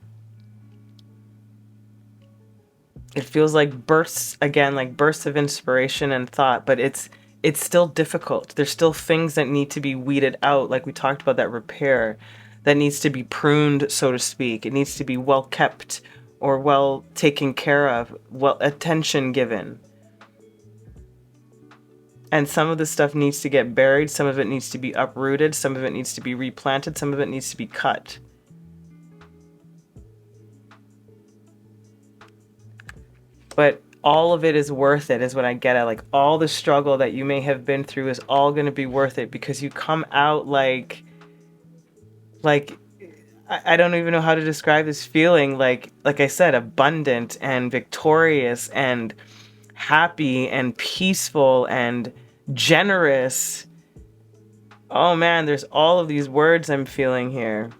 Speaker 1: It feels like bursts, again, like bursts of inspiration and thought, but it's still difficult. There's still things that need to be weeded out, like we talked about, that repair, that needs to be pruned, so to speak. It needs to be well kept or well taken care of, well, attention given. And some of the stuff needs to get buried, some of it needs to be uprooted, some of it needs to be replanted, some of it needs to be cut. But all of it is worth it, is what I get at. Like, all the struggle that you may have been through is all going to be worth it, because you come out like I don't even know how to describe this feeling. Like I said, abundant and victorious and happy and peaceful and generous. Oh man, there's all of these words I'm feeling here.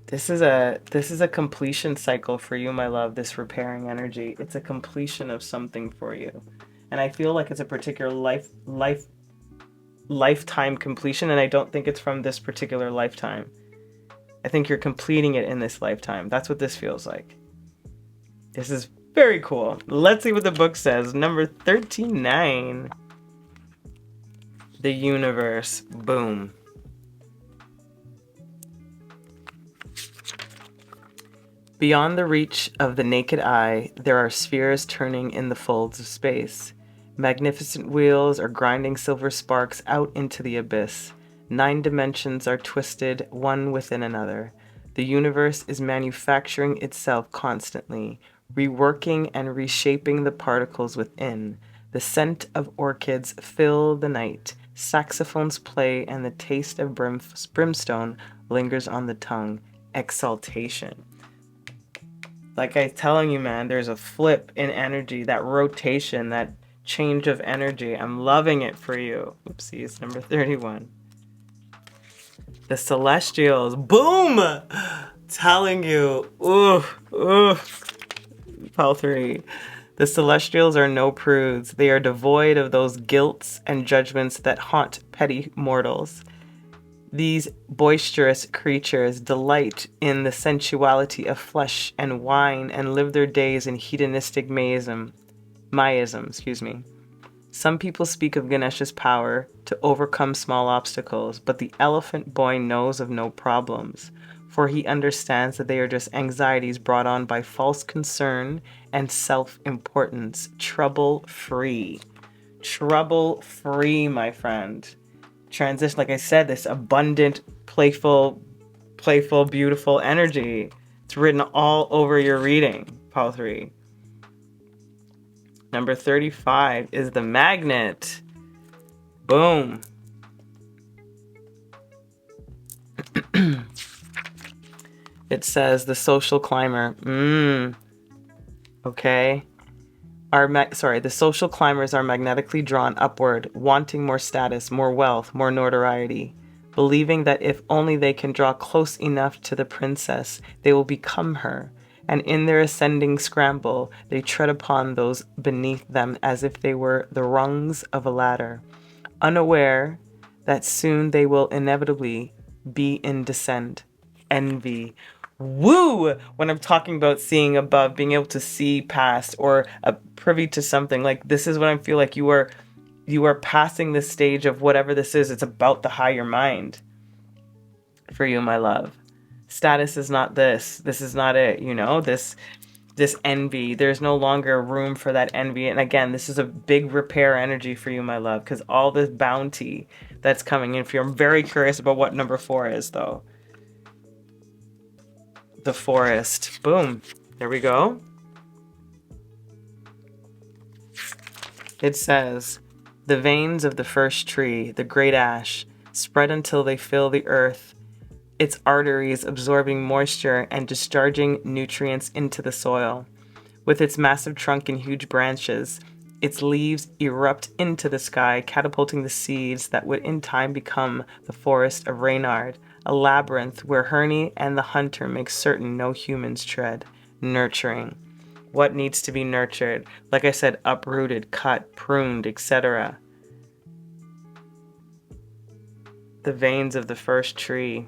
Speaker 1: This is a completion cycle for you, my love, this repairing energy. It's a completion of something for you. And I feel like it's a particular lifetime completion, and I don't think it's from this particular lifetime. I think you're completing it in this lifetime. That's what this feels like. This is very cool. Let's see what the book says. Number 39. the universe. Boom. Beyond the reach of the naked eye, there are spheres turning in the folds of space. Magnificent wheels are grinding silver sparks out into the abyss. 9 dimensions are twisted, one within another. The universe is manufacturing itself constantly, reworking and reshaping the particles within. The scent of orchids fill the night. Saxophones play and the taste of brimstone lingers on the tongue. Exaltation. Like I'm telling you, man, there's a flip in energy, that rotation, that change of energy. I'm loving it for you. Oopsies, number 31. The celestials. Boom! Telling you. Ooh. Pile 3. The celestials are no prudes. They are devoid of those guilts and judgments that haunt petty mortals. These boisterous creatures delight in the sensuality of flesh and wine and live their days in hedonistic maism. Some people speak of Ganesha's power to overcome small obstacles, but the elephant boy knows of no problems, for he understands that they are just anxieties brought on by false concern and self-importance. Trouble-free. Trouble-free, my friend. Transition, like I said, this abundant, playful, beautiful energy. It's written all over your reading, pile 3. Number 35 is the magnet. Boom. It says the social climber. Okay. The social climbers are magnetically drawn upward, wanting more status, more wealth, more notoriety, believing that if only they can draw close enough to the princess, they will become her. And in their ascending scramble, they tread upon those beneath them as if they were the rungs of a ladder, unaware that soon they will inevitably be in descent. Envy. Woo! When I'm talking about seeing above, being able to see past or privy to something, like this is what I feel like you are passing this stage of whatever this is. It's about the higher mind for you, my love. Status is not this. This is not it, this envy. There's no longer room for that envy. And again, this is a big repair energy for you, my love, because all this bounty that's coming in for you. I'm very curious about what number 4 is, though. The forest. Boom. There we go. It says, the veins of the first tree, the great ash, spread until they fill the earth, its arteries absorbing moisture and discharging nutrients into the soil. With its massive trunk and huge branches, its leaves erupt into the sky, catapulting the seeds that would in time become the forest of Reynard, a labyrinth where ह्रणी and the hunter make certain no humans tread. Nurturing. What needs to be nurtured? Like I said, uprooted, cut, pruned, etc. The veins of the first tree.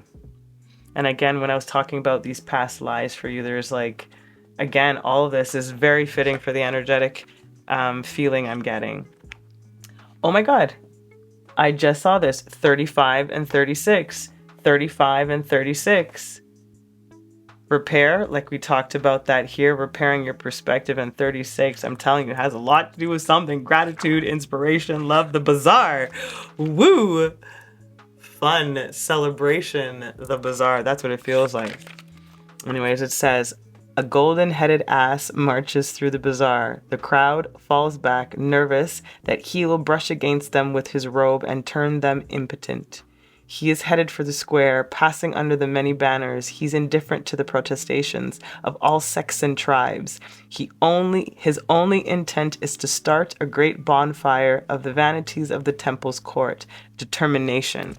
Speaker 1: And again, when I was talking about these past lives for you, there's like, again, all of this is very fitting for the energetic feeling I'm getting. Oh my God. I just saw this. 35 and 36. 35 and 36. Repair, like we talked about that here, repairing your perspective. And 36, I'm telling you, has a lot to do with something. Gratitude, inspiration, love, the bazaar. Woo! Fun, celebration, the bazaar. That's what it feels like. Anyways, it says, a golden-headed ass marches through the bazaar. The crowd falls back, nervous that he will brush against them with his robe and turn them impotent. He is headed for the square, passing under the many banners. He's indifferent to the protestations of all sects and tribes. His only intent is to start a great bonfire of the vanities of the temple's court. Determination.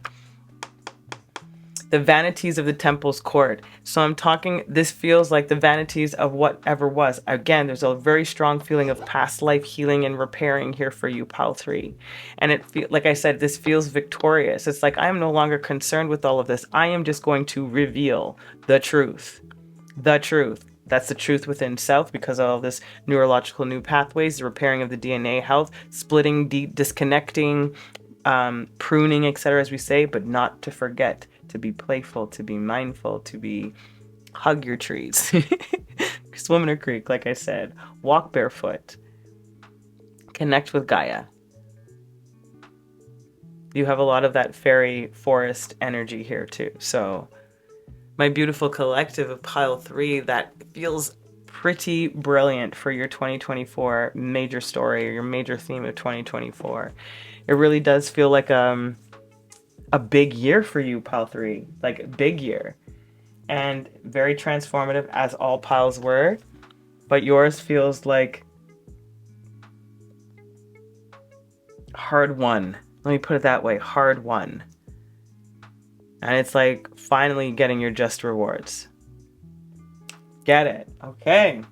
Speaker 1: The vanities of the temple's court. So I'm talking, this feels like the vanities of whatever was. Again, there's a very strong feeling of past life healing and repairing here for you, pile 3. And it like I said, this feels victorious. It's like, I am no longer concerned with all of this. I am just going to reveal the truth. The truth. That's the truth within self because of all this neurological new pathways, the repairing of the DNA health, splitting, disconnecting, pruning, etc., as we say, but not to forget to be playful, to be mindful, to be hug your trees, swim in a creek, like I said, walk barefoot, connect with Gaia. You have a lot of that fairy forest energy here too. So my beautiful collective of pile 3, that feels pretty brilliant for your 2024 major story or your major theme of 2024. It really does feel like a big year for you, pile 3, like a big year, and very transformative, as all piles were, but yours feels like hard won. Let me put it that way, hard won. And it's like finally getting your just rewards. Get it? Okay.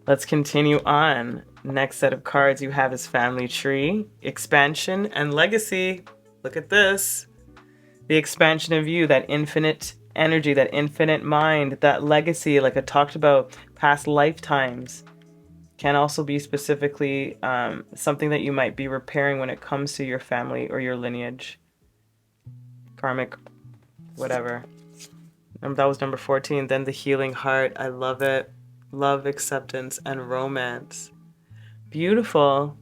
Speaker 1: Let's continue on. Next set of cards you have is Family Tree, Expansion, and Legacy. Look at this. The expansion of you, that infinite energy, that infinite mind, that legacy, like I talked about, past lifetimes, can also be specifically something that you might be repairing when it comes to your family or your lineage. Karmic, whatever. That was number 14. Then the Healing Heart. I love it. Love, acceptance, and romance. Beautiful.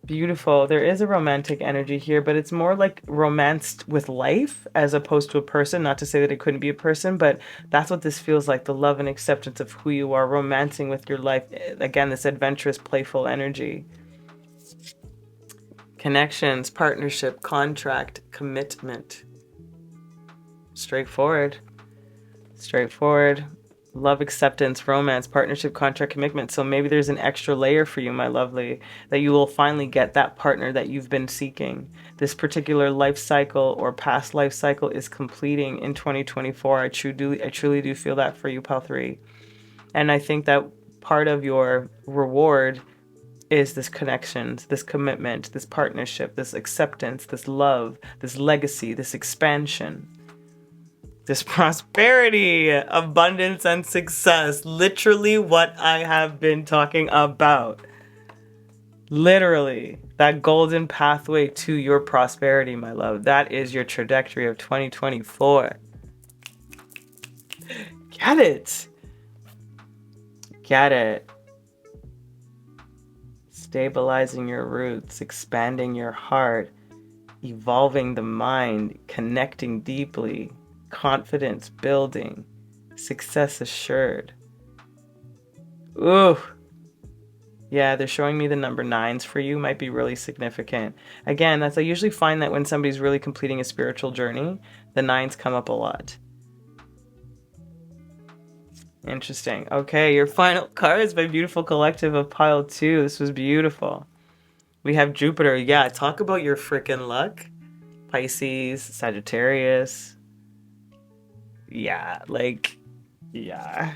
Speaker 1: Beautiful. There is a romantic energy here, but it's more like romanced with life as opposed to a person. Not to say that it couldn't be a person, but that's what this feels like. The love and acceptance of who you are, romancing with your life. Again, this adventurous, playful energy. Connections, partnership, contract, commitment. Straightforward. Straightforward. Love, acceptance, romance, partnership, contract, commitment. So maybe there's an extra layer for you, my lovely, that you will finally get that partner that you've been seeking. This particular life cycle or past life cycle is completing in 2024. I truly do feel that for you, pile 3. And I think that part of your reward is this connection, this commitment, this partnership, this acceptance, this love, this legacy, this expansion. This prosperity, abundance, and success. Literally what I have been talking about. Literally. That golden pathway to your prosperity, my love. That is your trajectory of 2024. Get it. Get it. Stabilizing your roots, expanding your heart, evolving the mind, connecting deeply. Confidence building, success assured. Ooh. Yeah, they're showing me the number 9s for you might be really significant. Again, I usually find that when somebody's really completing a spiritual journey, the 9s come up a lot. Interesting. Okay, your final card is my beautiful collective of pile 2. This was beautiful. We have Jupiter. Yeah, talk about your freaking luck. Pisces, Sagittarius. Yeah, like, yeah.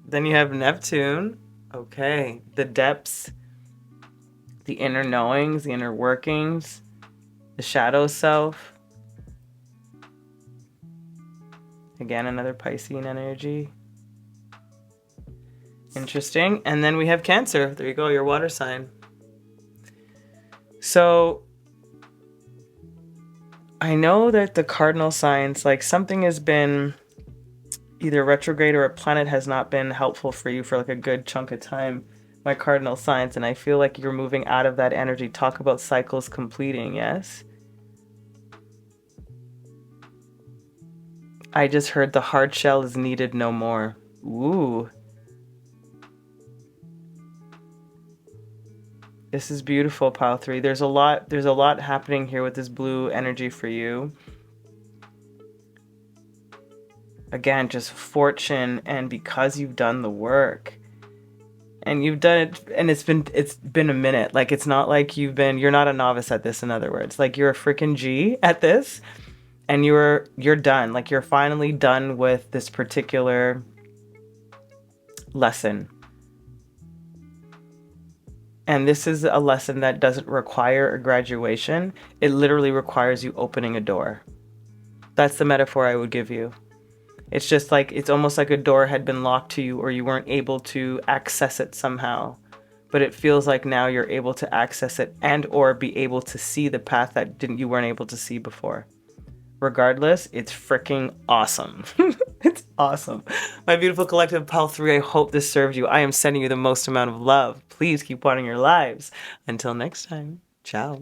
Speaker 1: Then you have Neptune. Okay. The depths, the inner knowings, the inner workings, the shadow self. Again, another Piscean energy. Interesting. And then we have Cancer. There you go, your water sign. So I know that the cardinal signs, like something has been either retrograde or a planet has not been helpful for you for like a good chunk of time, my cardinal signs, and I feel like you're moving out of that energy. Talk about cycles completing, yes? I just heard the hard shell is needed no more. Ooh. This is beautiful, pile 3. There's a lot happening here with this blue energy for you. Again, just fortune, and because you've done the work. And you've done it, and it's been a minute. Like, it's not like you're not a novice at this, in other words. Like, you're a freaking G at this, and you're done. Like, you're finally done with this particular lesson. And this is a lesson that doesn't require a graduation. It literally requires you opening a door. That's the metaphor I would give you. It's just like, it's almost like a door had been locked to you, or you weren't able to access it somehow. but it feels like now you're able to access it and or be able to see the path that you weren't able to see before. Regardless, it's freaking awesome. It's awesome. My beautiful collective Pal 3, I hope this served you. I am sending you the most amount of love. Please keep watering your lives. Until next time, ciao.